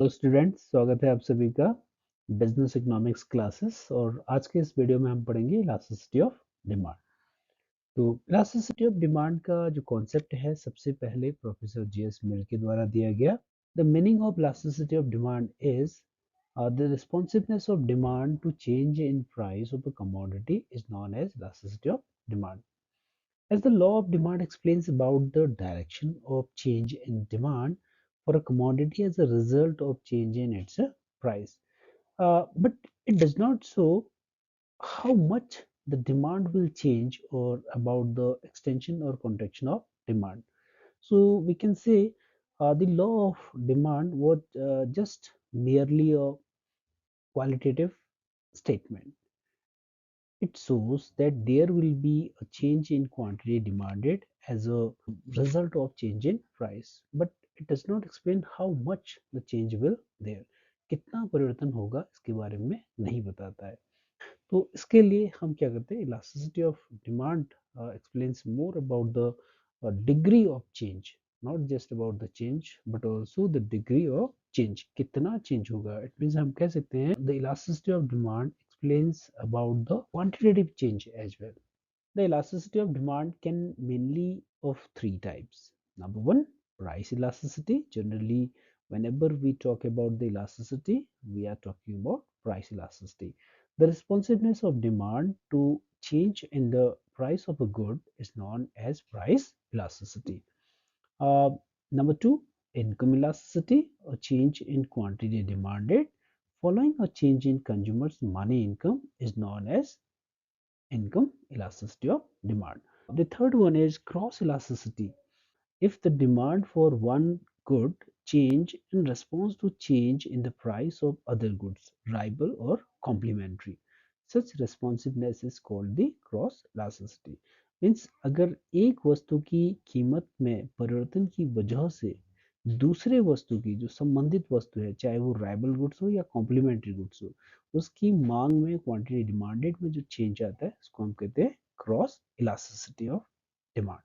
Hello students, स्वागत है आप सभी का बिजनेस इकोनॉमिक्स क्लासेस। और आज के इस वीडियो में हम पढ़ेंगे इलास्टिसिटी ऑफ डिमांड। तो इलास्टिसिटी ऑफ डिमांड का जो कॉन्सेप्ट है, सबसे पहले प्रोफेसर जीएस मिल के द्वारा दिया गया। The meaning of elasticity of demand is the responsiveness of demand to change in price of a commodity is known as elasticity of demand. As the law of demand explains about the direction of change in demand for a commodity as a result of change in its price. But it does not show how much the demand will change or about the extension or contraction of demand. So we can say the law of demand was just merely a qualitative statement. It shows that there will be a change in quantity demanded as a result of change in price, but it does not explain how much the change will there. कितना परिवर्तन होगा इसके बारे में नहीं बताता है। तो इसके लिए हम क्या करते हैं, elasticity of demand explains more about the degree of change, not just about the change but also the degree of change, कितना चेंज होगा। इट मीन्स हम कह सकते हैं the elasticity of demand explains about the quantitative change as well. The elasticity of demand can mainly of three types. Number one, price elasticity. Generally, whenever we talk about the elasticity, we are talking about price elasticity. The responsiveness of demand to change in the price of a good is known as price elasticity. Uh, Number two, income elasticity, a change in quantity demanded following a change in consumers' money income is known as income elasticity of demand. The third one is cross elasticity. If the demand for one good change in response to change in the price of other goods, rival or complementary, such responsiveness is called the cross elasticity. Means अगर एक वस्तु की कीमत में परिवर्तन की वजह से दूसरे वस्तु की जो संबंधित वस्तु है, चाहे वो राइवल गुड्स हो या कॉम्प्लीमेंट्री गुड्स हो, उसकी मांग में क्वांटिटी डिमांडेड में जो चेंज आता है उसको हम कहते हैं क्रॉस इलास्टिसिटी ऑफ डिमांड।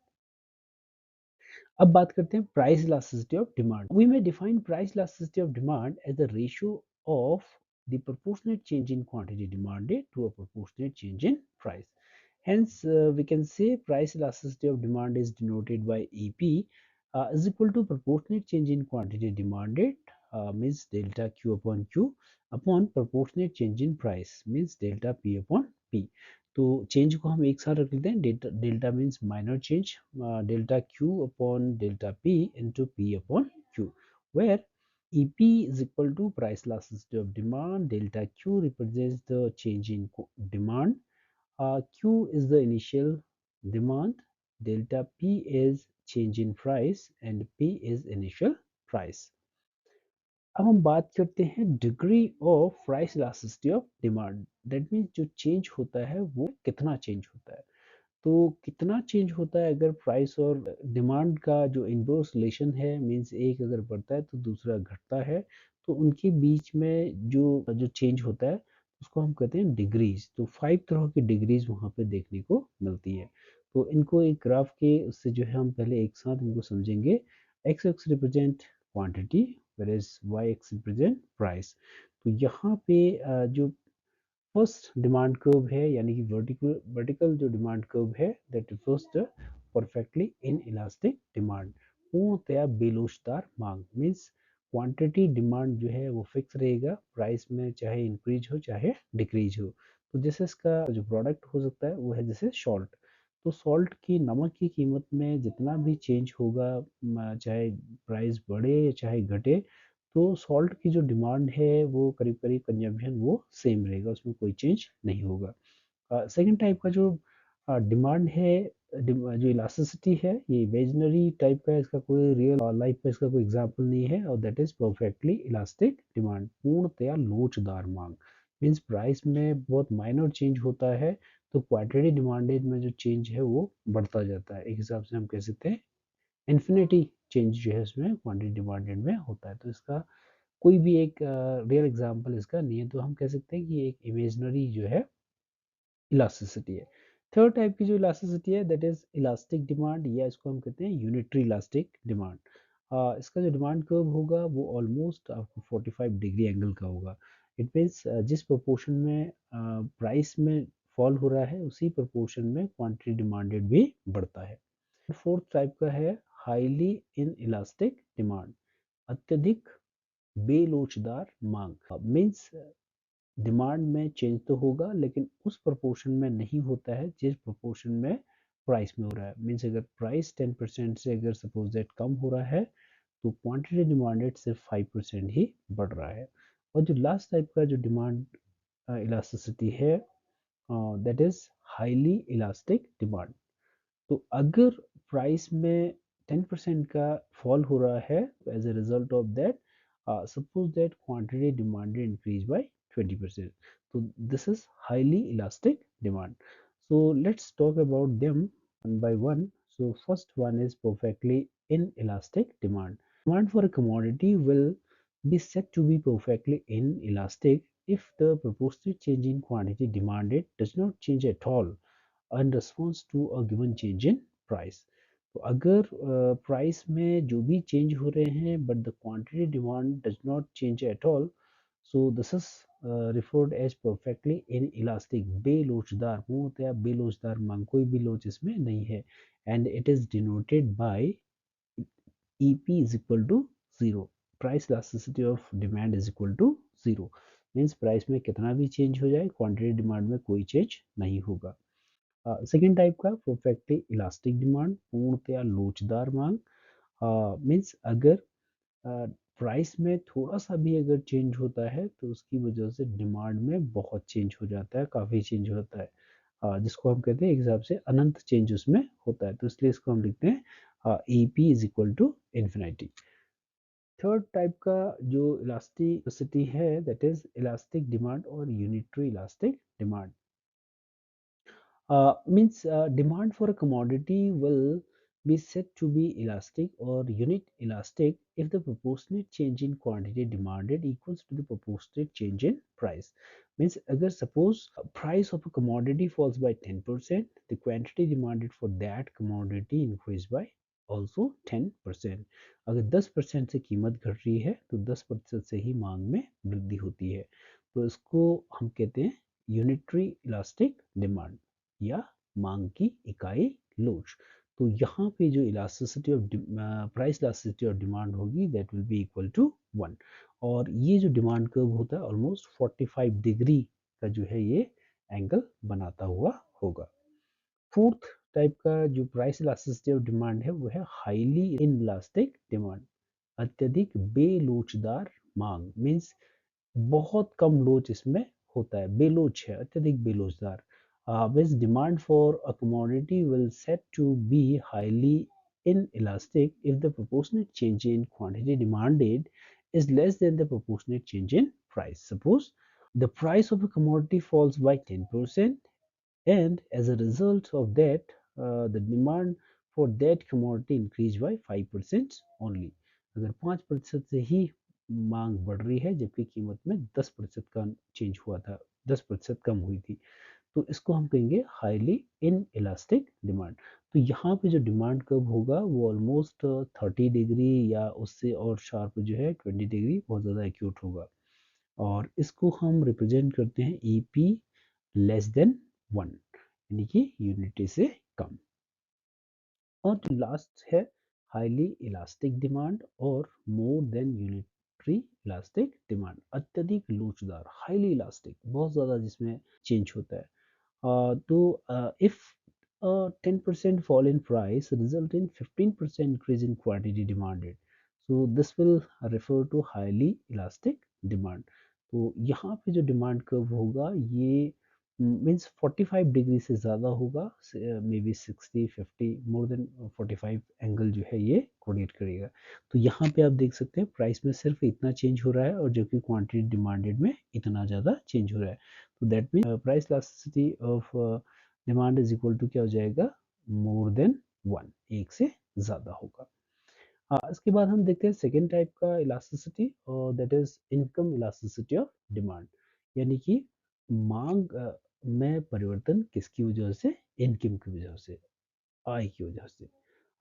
अब बात करते हैं price elasticity of demand. We may define price elasticity of demand as the ratio of the proportionate change in quantity demanded to a proportionate change in price. Hence, we can say price elasticity of demand is denoted by EP is equal to proportionate change in quantity demanded, means delta Q upon Q, upon proportionate change in price means delta P upon P. तो change को हम एक साथ रख लेते हैं, delta delta means minor change, delta Q upon delta P into P upon Q, where EP is equal to price elasticity of demand, delta Q represents the change in demand, Q is the initial demand, delta P is change in price and P is initial price. अब हम बात करते हैं degree of price elasticity of demand. That means जो change होता है वो कितना चेंज होता है। तो कितना चेंज होता है अगर प्राइस और डिमांड का जो इनवर्स रिलेशन है, मीन्स एक अगर बढ़ता है तो दूसरा घटता है, तो उनके बीच में जो जो चेंज होता है उसको हम कहते हैं डिग्रीज। तो 5 तरह की डिग्रीज वहाँ पे देखने को मिलती है। तो इनको एक ग्राफ के उससे जो है हम पहले एक साथ इनको समझेंगे। X x represent quantity, whereas y x represent price. तो यहाँ पे जो फर्स्ट डिमांड कर्व है, यानी कि वर्टिकल वर्टिकल जो डिमांड कर्व है, that refers the perfectly in elastic demand, पूर्णतया बेलोचदार मांग। मीन्स क्वांटिटी डिमांड जो है वो फिक्स रहेगा, प्राइस में चाहे इंक्रीज हो चाहे डिक्रीज हो। तो जैसे इसका जो प्रोडक्ट हो सकता है वो है जैसे सॉल्ट। तो सॉल्ट की, नमक की कीमत में जितना भी चेंज होगा, चाहे प्राइस बढ़े या चाहे घटे, तो सॉल्ट की जो डिमांड है वो करीब करीब कंजम्पशन वो सेम रहेगा, उसमें कोई चेंज नहीं होगा। सेकंड टाइप का जो डिमांड है, जो इलास्टिसिटी है, ये इमेजिनरी टाइप का है, इसका कोई रियल लाइफ में इसका कोई एग्जांपल नहीं है, और that is perfectly elastic demand, पूर्णतया लोचदार मांग। मीन्स प्राइस में बहुत माइनर चेंज होता है तो क्वांटिटी डिमांडेड में जो चेंज है वो बढ़ता जाता है। एक हिसाब से हम कह सकते हैं इन्फिनिटी चेंज जो है इसमें क्वांटिटी डिमांडेड में होता है। तो इसका कोई भी एक रियल एग्जांपल इसका नहीं है, तो हम कह सकते हैं कि एक इमेजिनरी जो है इलास्टिसिटी है। थर्ड टाइप की जो इलास्टिसिटी है दैट इज इलास्टिक डिमांड, या इसको हम कहते हैं यूनिटरी इलास्टिक डिमांड। इसका जो डिमांड कर्व होगा वो ऑलमोस्ट आपको 45 डिग्री एंगल का होगा। इट मीन्स जिस प्रोपोर्शन में प्राइस में फॉल हो रहा है उसी प्रोपोर्शन में क्वांटिटी डिमांडेड भी बढ़ता है। फोर्थ टाइप का है हाईली इन इलास्टिक डिमांड, अत्यधिक बेलोचदार मांग। मीन्स डिमांड में चेंज तो होगा लेकिन उस प्रोपोर्शन में नहीं होता है जिस प्रोपोर्शन में प्राइस में हो रहा है। मीन्स अगर प्राइस 10% से अगर सपोज दैट कम हो रहा है तो क्वांटिटी डिमांडेड सिर्फ 5% ही बढ़ रहा है। और जो लास्ट टाइप का जो डिमांड इलास्टिसिटी है that is highly elastic demand. तो अगर प्राइस में 10% का फॉल हो रहा है तो as a result of that suppose that quantity demanded increase by 20%, so this is highly elastic demand. So let's talk about them one by one. So first one is perfectly inelastic demand. Demand for a commodity will be said to be perfectly inelastic if the proportionate change in quantity demanded does not change at all in response to a given change in price. तो अगर price में जो भी change हो रहे हैं but the quantity demand does not change at all, so this is referred as perfectly inelastic, बेलोचदार, पूर्णतया बेलोचदार मांग, कोई भी लोच इसमें नहीं है। And it is denoted by EP is equal to zero, price elasticity of demand is equal to zero. Means price में कितना भी चेंज हो जाए क्वांटिटी डिमांड में कोई चेंज नहीं होगा। सेकेंड टाइप का परफेक्टली इलास्टिक डिमांड, पूर्णतया लोचदार मांग। मीन्स अगर प्राइस में थोड़ा सा भी अगर चेंज होता है तो उसकी वजह से डिमांड में बहुत चेंज हो जाता है, काफ़ी चेंज हो जाता है, जिसको हम कहते हैं एक हिसाब से अनंत चेंज उसमें होता है। तो इसलिए इसको हम लिखते हैं E P is equal to infinity. Third type का जो इलास्टिसिटी है दैट इज इलास्टिक डिमांड और unitary elastic demand. Means demand for a commodity will be said to be elastic or unit elastic if the proportionate change in quantity demanded equals to the proportionate change in price. Means अगर suppose price of a commodity falls by 10%, the quantity demanded for that commodity increase by also 10%. अगर 10% से कीमत घट रही है तो 10% से ही मांग में वृद्धि होती है। तो इसको हम कहते हैं यूनिटरी इलास्टिक डिमांड या मांग की इकाई लोच। तो यहाँ पे जो elasticity of price elasticity of demand होगी that will be equal to 1। और ये जो डिमांड कर्व होता है ऑलमोस्ट 45 डिग्री का जो है ये एंगल बनाता हुआ होगा। फोर्थ टाइप का जो प्राइस इलास्टिसिटी ऑफ डिमांड है वो है हाईली इनलास्टिक डिमांड, अत्यधिक बेलोचदार मांग। मीन्स बहुत कम लोच इसमें होता है, बेलोच है, अत्यधिक बेलोचदार। Which demand for a commodity will said to be highly inelastic if the proportionate change in quantity demanded is less than the proportionate change in price. Suppose the price of a commodity falls by 10%, and as a result of that the demand for that commodity increased by 5% only. अगर 5% से ही मांग बढ़ रही है जबकि कीमत में 10% का चेंज हुआ था, 10% कम हुई थी, तो इसको हम कहेंगे हाईली इन इलास्टिक डिमांड। तो यहाँ पे जो डिमांड कर्व होगा वो ऑलमोस्ट 30 डिग्री या उससे और शार्प जो है 20 डिग्री बहुत ज़्यादा एक्यूट होगा। और इसको हम रिप्रेजेंट करते हैं ई पी लेस देन 1, यानी कि यूनिटी से कम। और जो लास्ट है हाईली इलास्टिक डिमांड और more than unitary elastic demand, अत्यधिक लोचदार, हाईली इलास्टिक, बहुत ज़्यादा जिसमें चेंज होता है। तो if a 10% fall in price result in 15% increase in quantity demanded, so this will refer to highly elastic demand. तो यहाँ पे जो डिमांड कर्व होगा ये मीन्स 45 डिग्री से ज़्यादा होगा, may be 60 50 more than 45 angle जो है ये कोरिलेट करेगा। तो यहाँ पे आप देख सकते हैं प्राइस में सिर्फ इतना चेंज हो रहा है और जबकि क्वांटिटी डिमांडेड में इतना ज़्यादा चेंज हो रहा है। तो that mean price elasticity of demand is equal to क्या हो जाएगा, मोर देन 1, एक से ज़्यादा होगा। इसके बाद हम देखते हैं सेकेंड टाइप का इलास्टिसिटी और that is income elasticity of demand, यानी कि मांग में परिवर्तन किसकी वजह से, इनकम की वजह से, आय की वजह से।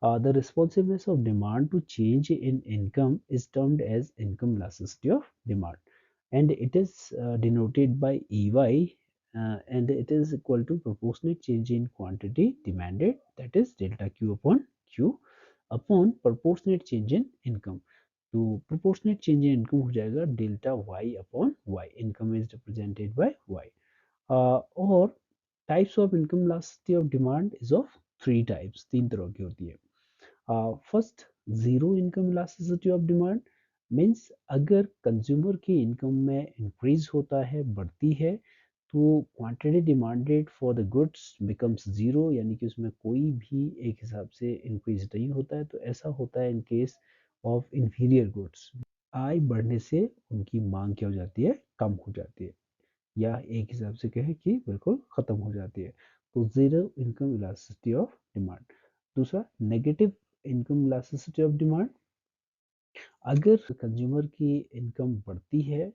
The responsiveness of demand to change in income is termed as income elasticity of demand, and it is denoted by EY, and it is equal to proportionate change in quantity demanded, that is delta Q upon Q upon proportionate change in income. तो proportionate change in income हो जाएगा delta Y upon Y. Income is represented by Y. और types of income elasticity of demand is of three types. तीन तरह की होती है. First, zero income elasticity of demand means अगर कंज्यूमर की इनकम में इंक्रीज होता है, बढ़ती है, तो quantity demanded for the goods becomes zero, यानी कि उसमें कोई भी एक हिसाब से इंक्रीज नहीं होता है. तो ऐसा होता है in case of inferior goods. आय बढ़ने से उनकी मांग क्या हो जाती है, कम हो जाती है, या एक हिसाब से कहें कि बिल्कुल खत्म हो जाती है. तो zero income elasticity of demand. दूसरा, negative income elasticity of demand. अगर कंज्यूमर की इनकम बढ़ती है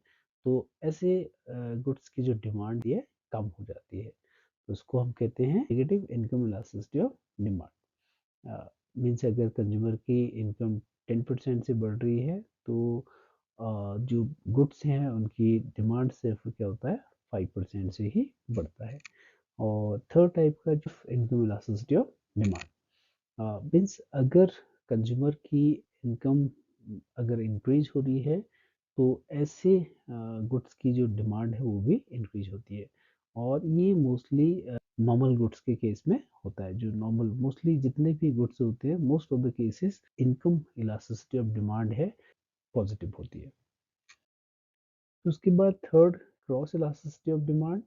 तो ऐसे गुड्स की जो डिमांड है कम हो जाती है, तो उसको हम कहते हैं negative income elasticity of demand. Means अगर कंज्यूमर की इनकम 10% से बढ़ रही है तो जो गुड्स हैं उनकी डिमांड सिर्फ क्या होता है 5% से ही बढ़ता है. और थर्ड टाइप का जो income elasticity of demand means अगर कंज्यूमर की इनकम अगर इंक्रीज हो रही है तो ऐसे गुड्स की जो डिमांड है वो भी इंक्रीज होती है. और ये मोस्टली नॉर्मल गुड्स के केस में होता है. जो नॉर्मल मोस्टली जितने भी गुड्स होते हैं, most of the cases income elasticity of demand है पॉजिटिव होती है. उसके बाद third, cross elasticity of demand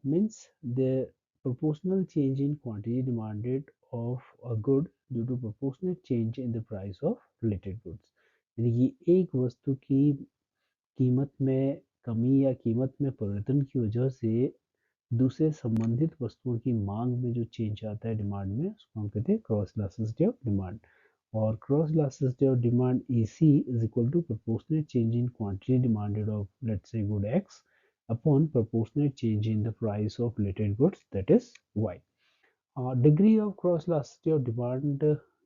means the proportional change in quantity demanded of a good due to proportionate change in the price of related goods. यानी कि एक वस्तु की कीमत में कमी या कीमत में परिवर्तन की वजह से दूसरे संबंधित वस्तुओं की मांग में जो चेंज आता है डिमांड में, उसको हम कहते हैं क्रॉस इलास्टिसिटी ऑफ डिमांड. और cross elasticity of demand EC is equal to proportionate change in quantity demanded of, let's say, good X upon proportionate change in the price of related goods, that is Y. Degree of cross elasticity of demand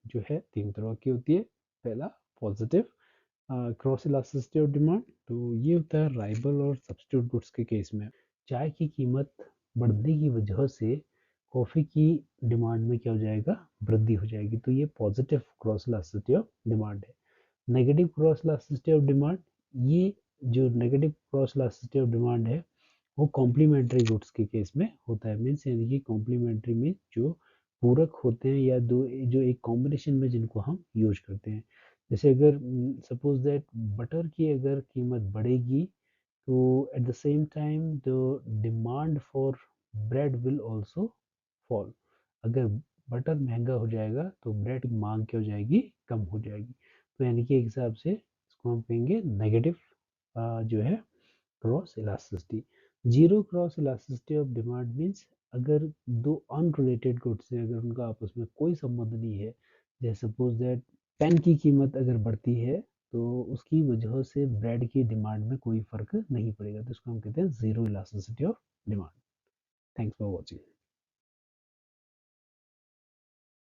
जो है तीन तरह की होती है. पहला, positive cross elasticity of demand. तो ये होता है राइवल और सब्स्टिट्यूट गुड्स के केस में. चाय की कीमत बढ़ने की वजह से कॉफ़ी की डिमांड में क्या हो जाएगा, वृद्धि हो जाएगी. तो ये positive cross elasticity of demand है. Negative cross elasticity of demand, ये जो negative cross elasticity of demand है वो कॉम्प्लीमेंट्री गुड्स के केस में होता है. मीन्स यानी कि कॉम्प्लीमेंट्री में जो पूरक होते हैं या दो जो एक कॉम्बिनेशन में जिनको हम यूज करते हैं. जैसे अगर सपोज दैट बटर की अगर कीमत बढ़ेगी तो at the same time the demand for bread will also fall. अगर बटर महंगा हो जाएगा तो ब्रेड की मांग क्या हो जाएगी, कम हो जाएगी. तो यानी कि एक हिसाब से इसको हम कहेंगे नेगेटिव जो है cross elasticity. Zero cross elasticity of demand means अगर दो अनरिलेटेड गुड्स हैं, अगर उनका आपस में कोई संबंध नहीं है, जैसे सपोज दैट पेन की कीमत अगर बढ़ती है तो उसकी वजह से ब्रेड की डिमांड में कोई फर्क नहीं पड़ेगा. तो इसको हम कहते हैं zero elasticity of demand. Thanks for watching.